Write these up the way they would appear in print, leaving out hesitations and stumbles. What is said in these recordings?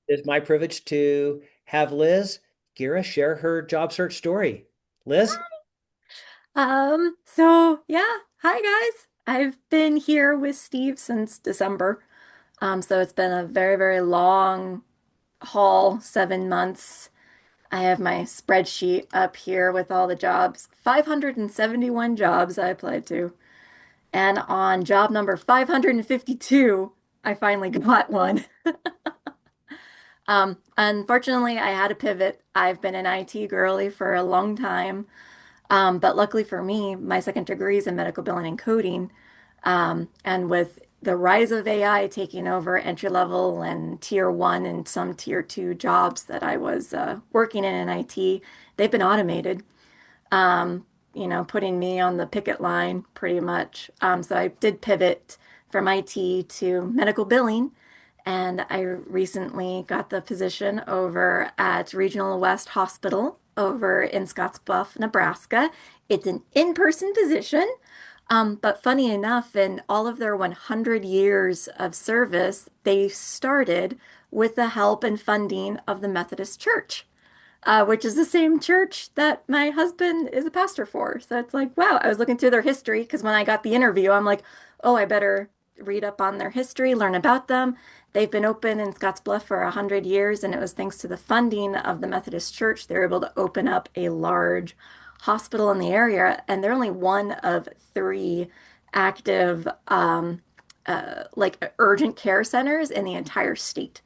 It's my privilege to have Liz Gera share her job search story. Liz? Hi guys. I've been here with Steve since December. So it's been a very, very long haul, 7 months. I have my spreadsheet up here with all the jobs, 571 jobs I applied to. And on job number 552, I finally got one. Unfortunately, I had to pivot. I've been an IT girly for a long time. But luckily for me, my second degree is in medical billing and coding. And with the rise of AI taking over entry level and tier one and some tier two jobs that I was working in IT, they've been automated, putting me on the picket line pretty much. So I did pivot from IT to medical billing. And I recently got the position over at Regional West Hospital over in Scottsbluff, Nebraska. It's an in-person position, but funny enough, in all of their 100 years of service, they started with the help and funding of the Methodist Church, which is the same church that my husband is a pastor for. So it's like, wow, I was looking through their history because when I got the interview, I'm like, oh, I better read up on their history, learn about them. They've been open in Scottsbluff for 100 years, and it was thanks to the funding of the Methodist Church, they were able to open up a large hospital in the area, and they're only one of three active like urgent care centers in the entire state.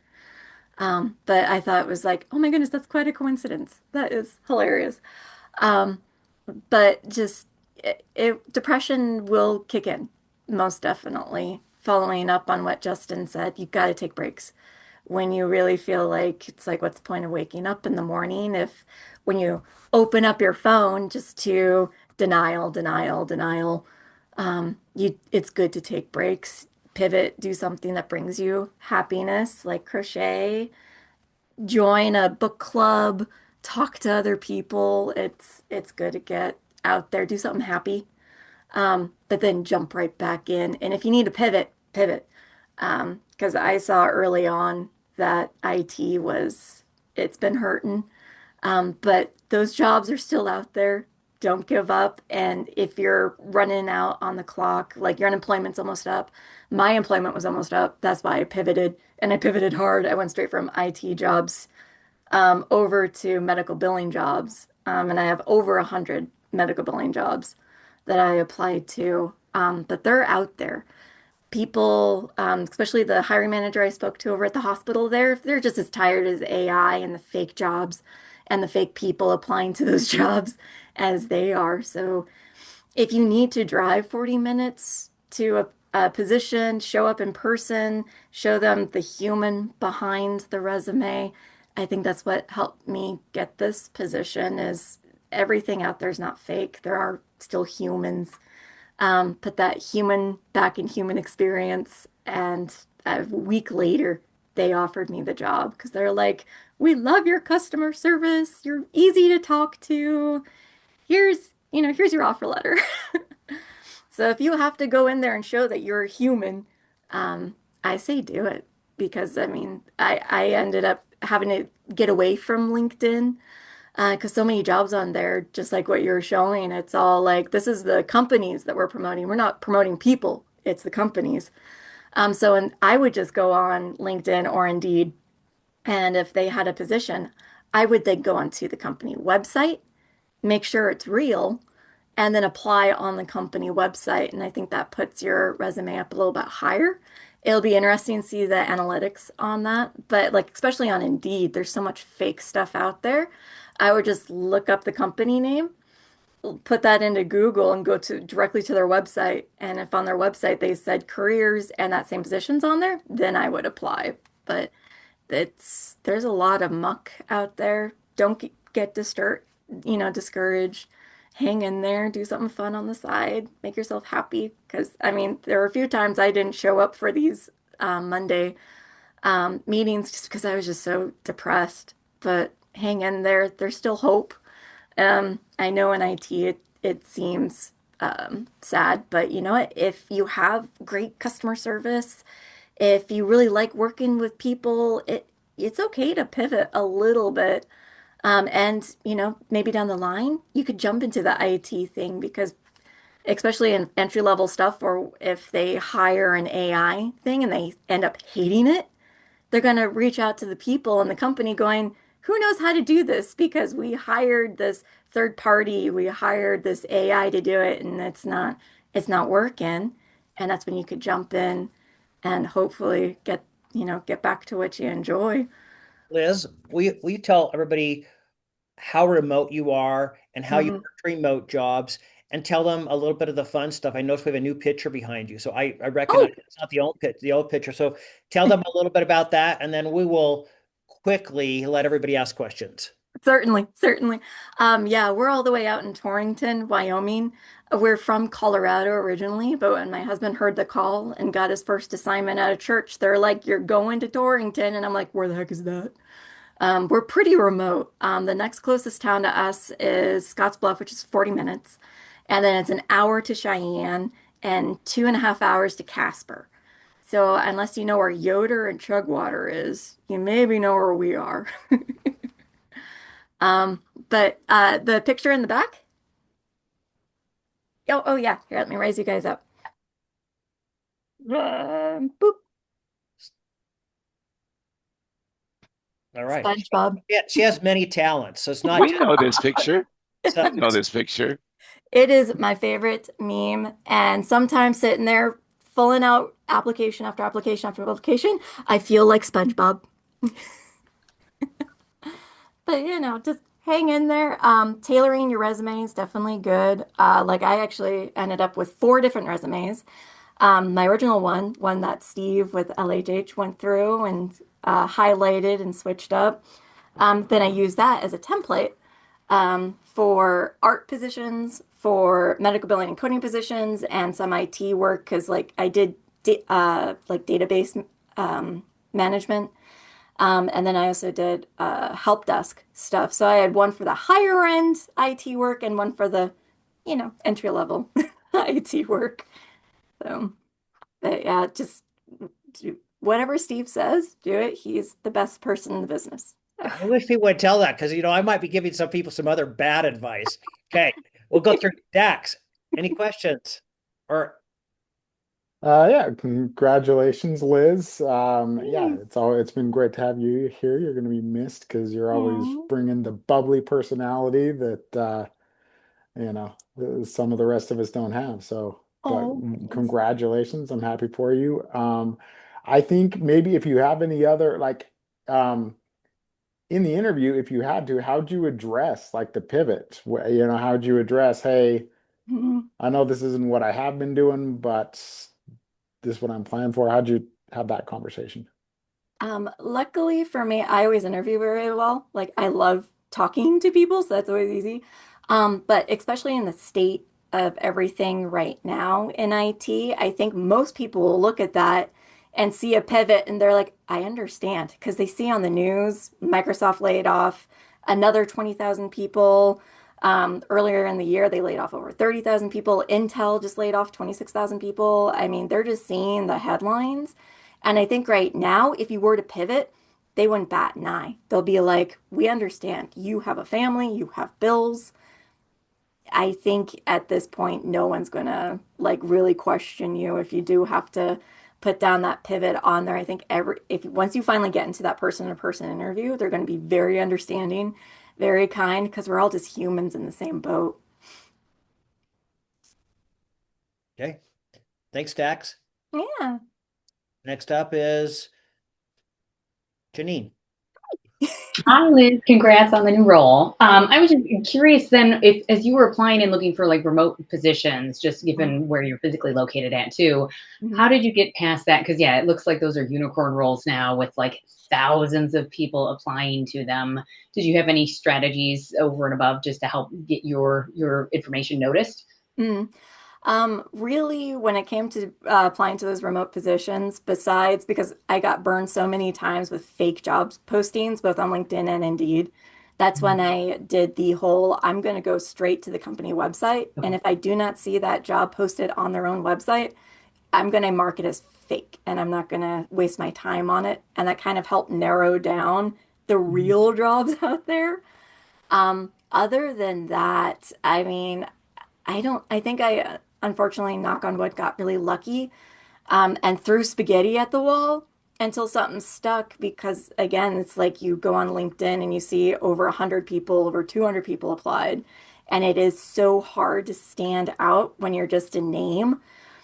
But I thought it was like, oh my goodness, that's quite a coincidence. That is hilarious. Um, but just depression will kick in, most definitely. Following up on what Justin said, you've got to take breaks. When you really feel like it's like, what's the point of waking up in the morning if when you open up your phone just to denial, denial, denial, it's good to take breaks, pivot, do something that brings you happiness, like crochet, join a book club, talk to other people. It's good to get out there, do something happy, but then jump right back in. And if you need to pivot, pivot. Because I saw early on that IT was it's been hurting. But those jobs are still out there. Don't give up. And if you're running out on the clock, like your unemployment's almost up, my employment was almost up. That's why I pivoted, and I pivoted hard. I went straight from IT jobs over to medical billing jobs. And I have over 100 medical billing jobs that I applied to. But they're out there. People, especially the hiring manager I spoke to over at the hospital there, they're just as tired as AI and the fake jobs and the fake people applying to those jobs as they are. So if you need to drive 40 minutes to a position, show up in person, show them the human behind the resume, I think that's what helped me get this position is everything out there is not fake. There are still humans. Put that human back in human experience, and a week later, they offered me the job because they're like, "We love your customer service. You're easy to talk to. Here's your offer letter." So if you have to go in there and show that you're a human, I say do it because I mean, I ended up having to get away from LinkedIn because so many jobs on there, just like what you're showing, it's all like this is the companies that we're promoting. We're not promoting people, it's the companies. And I would just go on LinkedIn or Indeed, and if they had a position, I would then go onto the company website, make sure it's real, and then apply on the company website. And I think that puts your resume up a little bit higher. It'll be interesting to see the analytics on that. But like especially on Indeed, there's so much fake stuff out there. I would just look up the company name, put that into Google and go to directly to their website. And if on their website they said careers and that same position's on there, then I would apply. But there's a lot of muck out there. Don't get discouraged. Hang in there, do something fun on the side, make yourself happy. Because I mean, there were a few times I didn't show up for these Monday meetings just because I was just so depressed. But hang in there. There's still hope. I know in IT it seems sad, but you know what? If you have great customer service, if you really like working with people, it's okay to pivot a little bit. And, maybe down the line, you could jump into the IT thing because especially in entry level stuff, or if they hire an AI thing and they end up hating it, they're going to reach out to the people in the company going, who knows how to do this? Because we hired this third party, we hired this AI to do it, and it's not working. And that's when you could jump in and hopefully get back to what you enjoy. Liz, will you tell everybody how remote you are and how you Mhm. work remote jobs and tell them a little bit of the fun stuff. I noticed we have a new picture behind you. So I recognize Oh, it's not the old picture. So tell them a little bit about that and then we will quickly let everybody ask questions. certainly, certainly. Yeah, we're all the way out in Torrington, Wyoming. We're from Colorado originally, but when my husband heard the call and got his first assignment at a church, they're like, "You're going to Torrington," and I'm like, "Where the heck is that?" We're pretty remote. The next closest town to us is Scottsbluff, which is 40 minutes, and then it's an hour to Cheyenne and 2.5 hours to Casper. So unless you know where Yoder and Chugwater is, you maybe know where we are. But the picture in the back. Oh yeah. Here, let me raise you guys up. Boop. All right. SpongeBob. Yeah, she has many talents. So it's not We just know this picture. so, I know this picture. It is my favorite meme, and sometimes sitting there filling out application after application after application, I feel like SpongeBob. But just hang in there. Tailoring your resume is definitely good. Like I actually ended up with 4 different resumes. My original one that Steve with LHH went through and highlighted and switched up. Then I used that as a template for art positions, for medical billing and coding positions, and some IT work because like I did like database management. And then I also did help desk stuff. So I had one for the higher end IT work and one for the, entry level IT work. So, but yeah, just do whatever Steve says, do it. He's the best person in the business. I wish people would tell that because I might be giving some people some other bad advice. Okay, we'll go through Dax. Any questions? Or Yeah, congratulations, Liz. Yeah, Thanks. it's been great to have you here. You're going to be missed because you're always Aw. bringing the bubbly personality that some of the rest of us don't have. So, but Oh, thanks. congratulations. I'm happy for you. I think maybe if you have any other um in the interview, if you had to, how'd you address like the pivot? How'd you address, hey, Mhm. I know this isn't what I have been doing, but this is what I'm planning for. How'd you have that conversation? Luckily for me, I always interview very well. Like I love talking to people, so that's always easy. But especially in the state of everything right now in IT, I think most people will look at that and see a pivot and they're like, I understand, because they see on the news Microsoft laid off another 20,000 people. Earlier in the year, they laid off over 30,000 people. Intel just laid off 26,000 people. I mean, they're just seeing the headlines. And I think right now, if you were to pivot, they wouldn't bat an eye. They'll be like, we understand you have a family, you have bills. I think at this point, no one's gonna like really question you if you do have to put down that pivot on there. I think if once you finally get into that person-to-person interview, they're going to be very understanding, very kind, because we're all just humans in the same boat. okay, thanks, Dax. Yeah. Next up is Janine. Hi, Liz. Congrats on the new role. I was just curious then, if as you were applying and looking for like remote positions, just given where you're physically located at too, Mhm. how did you get past that? Because yeah, it looks like those are unicorn roles now with like thousands of people applying to them. Did you have any strategies over and above just to help get your information noticed? Mhm. Really, when it came to applying to those remote positions, besides because I got burned so many times with fake jobs postings, both on LinkedIn and Indeed, that's when I did the whole I'm going to go straight to the company website. And Okay. if I do not see that job posted on their own website, I'm going to mark it as fake and I'm not going to waste my time on it. And that kind of helped narrow down the real jobs out there. Other than that, I mean, I think I unfortunately, knock on wood, got really lucky and threw spaghetti at the wall until something stuck because again, it's like you go on LinkedIn and you see over 100 people, over 200 people applied, and it is so hard to stand out when you're just a name.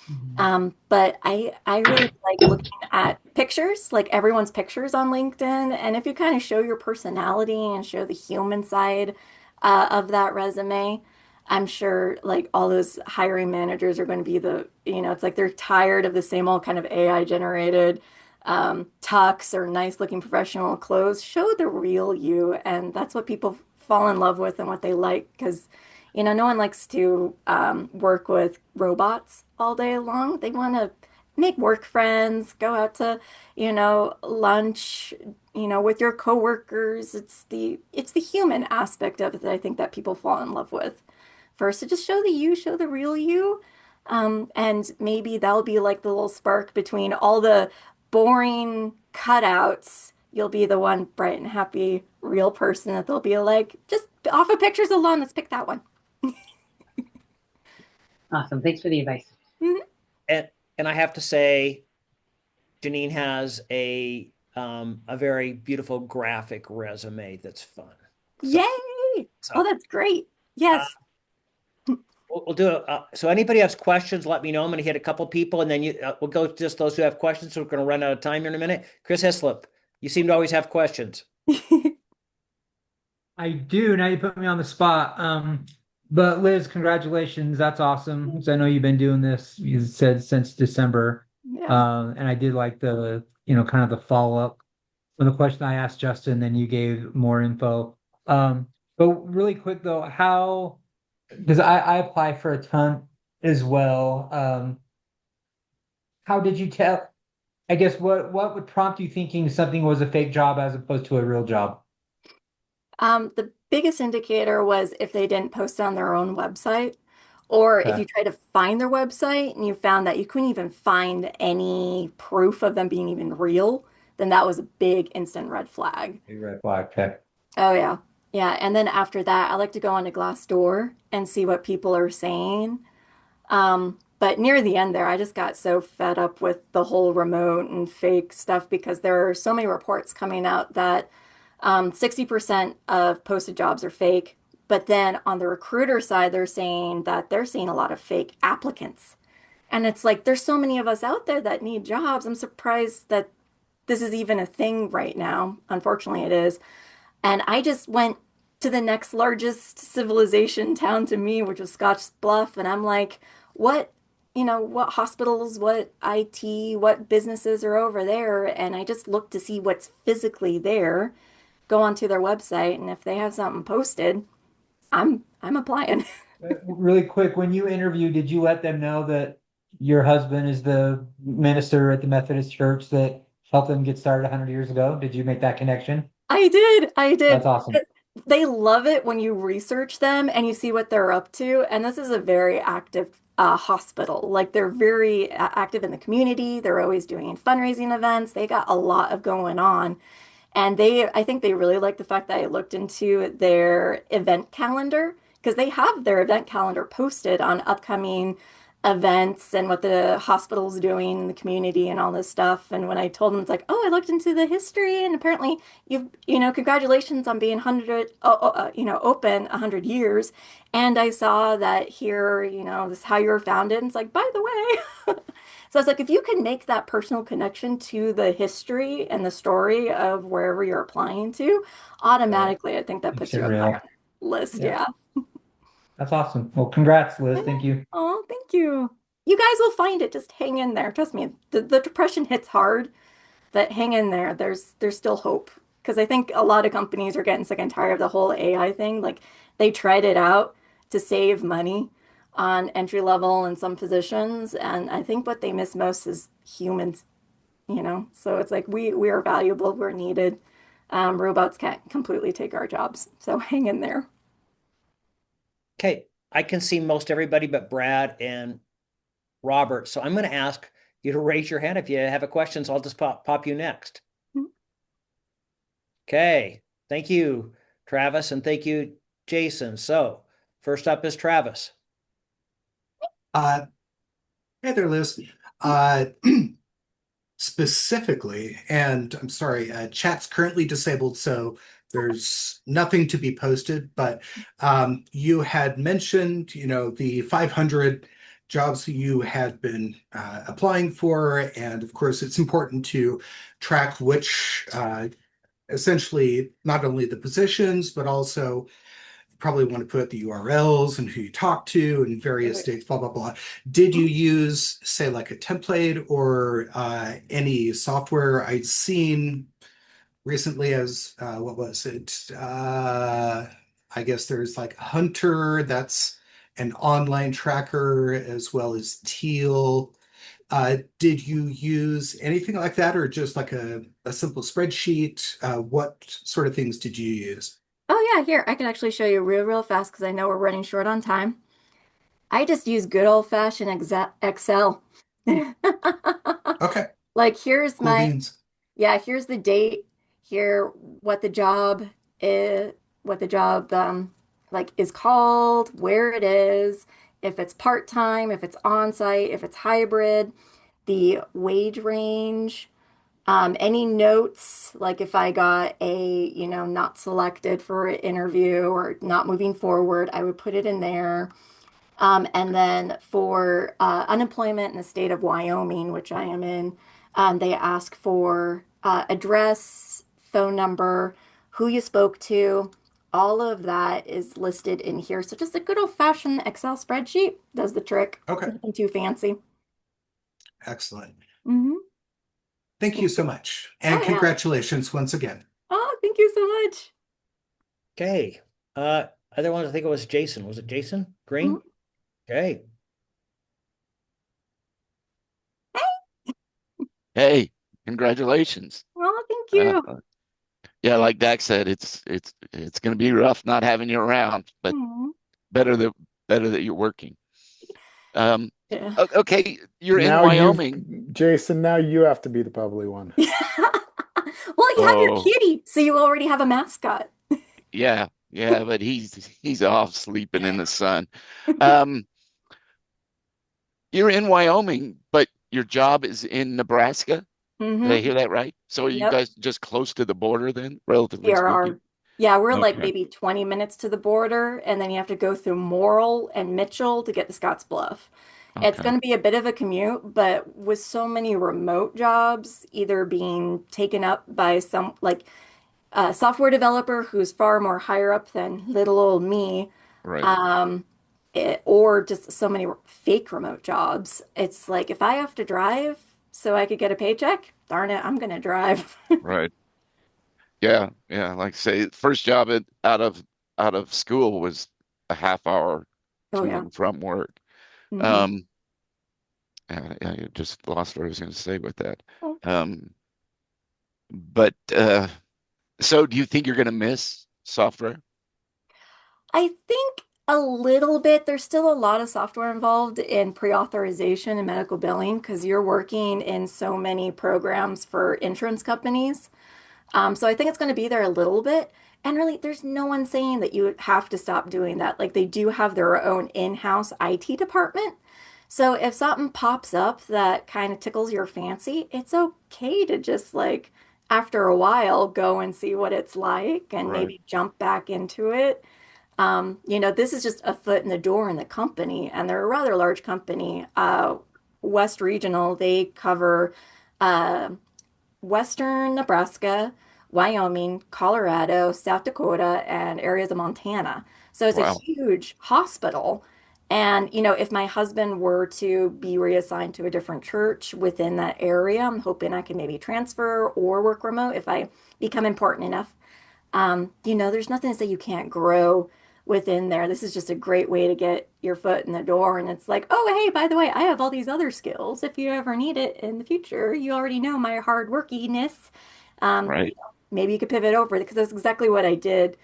Mhm. But I really like looking at pictures, like everyone's pictures on LinkedIn. And if you kind of show your personality and show the human side of that resume, I'm sure like all those hiring managers are going to be it's like they're tired of the same old kind of AI generated tux or nice looking professional clothes. Show the real you. And that's what people fall in love with and what they like because no one likes to work with robots all day long. They want to make work friends, go out to, lunch, with your coworkers. It's the human aspect of it that I think that people fall in love with. First, to just show the you, show the real you. And maybe that'll be like the little spark between all the boring cutouts. You'll be the one bright and happy, real person that they'll be like, just off of pictures alone, let's pick that one. Awesome. Thanks for the advice. Mhm. And I have to say, Janine has a very beautiful graphic resume that's fun. So, Yay! so Oh, that's great. uh, Yes. we'll do it. So anybody has questions, let me know. I'm going to hit a couple people, and then we'll go just those who have questions. So we're going to run out of time here in a minute. Chris Hislop, you seem to always have questions. I do. Now you put me on the spot. But Liz, congratulations. That's awesome. 'Cause I know you've been doing this, you said, since December. Yeah. And I did like kind of the follow-up on the question I asked Justin, then you gave more info. But really quick though, because I apply for a ton as well. How did you tell? I guess what would prompt you thinking something was a fake job as opposed to a real job? The biggest indicator was if they didn't post it on their own website, or if Okay. you tried to find their website and you found that you couldn't even find any proof of them being even real, then that was a big instant red flag. Big red flag. Okay. Oh yeah. Yeah. And then after that, I like to go on to Glassdoor and see what people are saying. But near the end there, I just got so fed up with the whole remote and fake stuff because there are so many reports coming out that 60% of posted jobs are fake. But then on the recruiter side, they're saying that they're seeing a lot of fake applicants. And it's like, there's so many of us out there that need jobs. I'm surprised that this is even a thing right now. Unfortunately, it is. And I just went to the next largest civilization town to me, which was Scotch Bluff. And I'm like, what, what hospitals, what IT, what businesses are over there? And I just looked to see what's physically there, go onto their website, and if they have something posted, I'm applying. Really quick, when you interview, did you let them know that your husband is the minister at the Methodist Church that helped them get started 100 years ago? Did you make that connection? I did. I That's did. awesome. They love it when you research them and you see what they're up to. And this is a very active hospital. Like they're very active in the community. They're always doing fundraising events. They got a lot of going on. And I think they really like the fact that I looked into their event calendar because they have their event calendar posted on upcoming events and what the hospital's doing in the community and all this stuff. And when I told them, it's like, oh, I looked into the history and apparently congratulations on being 100, open 100 years. And I saw that here, this is how you were founded. And it's like, by the way. So it's like if you can make that personal connection to the history and the story of wherever you're applying to, Right. automatically I think that Makes puts it you up higher real. on the list. Yeah. Yeah. That's awesome. Well, congrats, Liz. Thank you. Oh, thank you. You guys will find it. Just hang in there. Trust me. The depression hits hard, but hang in there. There's still hope. Because I think a lot of companies are getting sick and tired of the whole AI thing. Like they tried it out to save money on entry level in some positions, and I think what they miss most is humans. So it's like we are valuable, we're needed. Robots can't completely take our jobs. So hang in there. Okay, I can see most everybody but Brad and Robert. So I'm going to ask, you to raise your hand if you have a question. So I'll just pop you next. Okay. Thank you, Travis, and thank you, Jason. So first up is Travis. Uh, Hey there, Liz. Uh, Specifically, and I'm sorry, chat's currently disabled, so there's nothing to be posted, but you had mentioned, the 500 jobs you had been applying for, and of course, it's important to track which essentially not only the positions, but also probably want to put the URLs and who you talk to and various states, blah, blah, blah. Did you use, say, like a template or any software? I'd seen recently as, what was it? I guess there's like Hunter, that's an online tracker, as well as Teal. Did you use anything like that or just like a simple spreadsheet? What sort of things did you use? Oh yeah, here, I can actually show you real fast because I know we're running short on time. I just use good old-fashioned Excel. Okay, Like here's cool my, beans. yeah, here's the date, here what the job is, what the job like is called, where it is, if it's part-time, if it's on-site, if it's hybrid, the wage range, any notes, like if I got a, not selected for an interview or not moving forward, I would put it in there. And then for unemployment in the state of Wyoming, which I am in, they ask for address, phone number, who you spoke to. All of that is listed in here. So just a good old-fashioned Excel spreadsheet does the trick. Okay, Nothing too fancy. excellent. Hmm. Thank you so much. Oh And yeah. congratulations once again. Oh, thank you so much. Okay. Other ones, I think it was Jason. Was it Jason Mhm. Green? Okay. Hey, congratulations. Oh, thank Uh, you. yeah, like Dak said, it's going to be rough not having you around, but Mhm. better that better that you're working. Um, Yeah. okay, you're in Now you've, Wyoming. Jason, now you have to be the bubbly one. Well, you have your Oh, kitty, so you already have a mascot. yeah, yeah, but he's off sleeping in the sun. Um, you're in Wyoming, but your job is in Nebraska. Did I Hmm. hear that right? So are you Yep. guys just close to the border then, relatively Here speaking? are, yeah, we're like Okay, maybe 20 minutes to the border, and then you have to go through Morrill and Mitchell to get to Scotts Bluff. It's okay, going to be a bit of a commute, but with so many remote jobs either being taken up by some like a software developer who's far more higher up than little old me, right, um, or just so many fake remote jobs. It's like if I have to drive so I could get a paycheck, darn it, I'm gonna drive. right. Yeah, yeah. Like I say, first job out of school was a half hour Oh to yeah. and from work. Hmm. Um, I just lost what I was going to say with that. Um, but so do you think you're going to miss software? I think a little bit. There's still a lot of software involved in pre-authorization and medical billing because you're working in so many programs for insurance companies. So I think it's going to be there a little bit. And really, there's no one saying that you have to stop doing that. Like they do have their own in-house IT department. So if something pops up that kind of tickles your fancy, it's okay to just like after a while go and see what it's like and Right, maybe jump back into it. This is just a foot in the door in the company, and they're a rather large company. West Regional, they cover uh, Western Nebraska, Wyoming, Colorado, South Dakota, and areas of Montana. So it's a wow, huge hospital. And, if my husband were to be reassigned to a different church within that area, I'm hoping I can maybe transfer or work remote if I become important enough. There's nothing to say you can't grow within there. This is just a great way to get your foot in the door. And it's like, oh, hey, by the way, I have all these other skills. If you ever need it in the future, you already know my hard workiness. right, Maybe you could pivot over because that's exactly what I did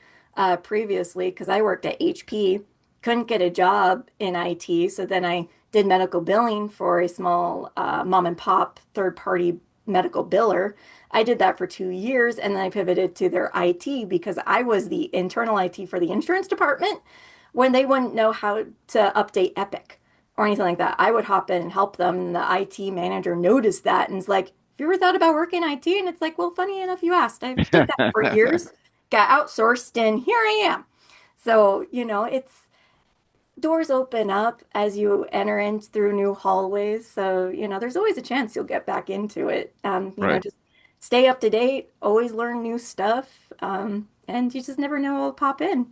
previously because I worked at HP couldn't get a job in IT. So then I did medical billing for a small mom and pop third party medical biller. I did that for 2 years and then I pivoted to their IT because I was the internal IT for the insurance department when they wouldn't know how to update Epic or anything like that. I would hop in and help them. And the IT manager noticed that and is like, have you ever thought about working in IT? And it's like, well, funny enough, you asked. I did that for years, got outsourced, and here I am. So, it's doors open up as you enter in through new hallways. So, there's always a chance you'll get back into it. Right. Just stay up to date, always learn new stuff. And you just never know what'll pop in.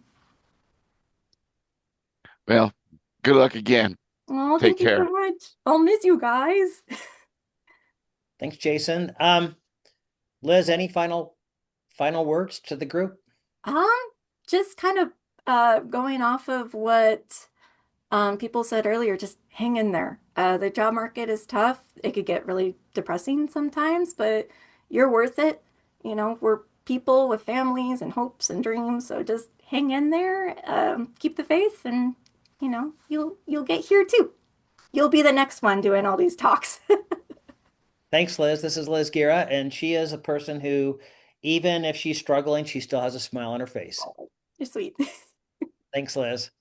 Well, good luck again. Oh, Take thank you so care. much. I'll miss you guys. Thanks, Jason. Liz, any final words to the group? Um, just kind of going off of what people said earlier, just hang in there. The job market is tough. It could get really depressing sometimes, but you're worth it. We're people with families and hopes and dreams, so just hang in there, keep the faith, and you'll get here too. You'll be the next one doing all these talks. Thanks, Liz. This is Liz Gera, and she is a person who, even if she's struggling, she still has a smile on her face. You're sweet. Thanks, Liz.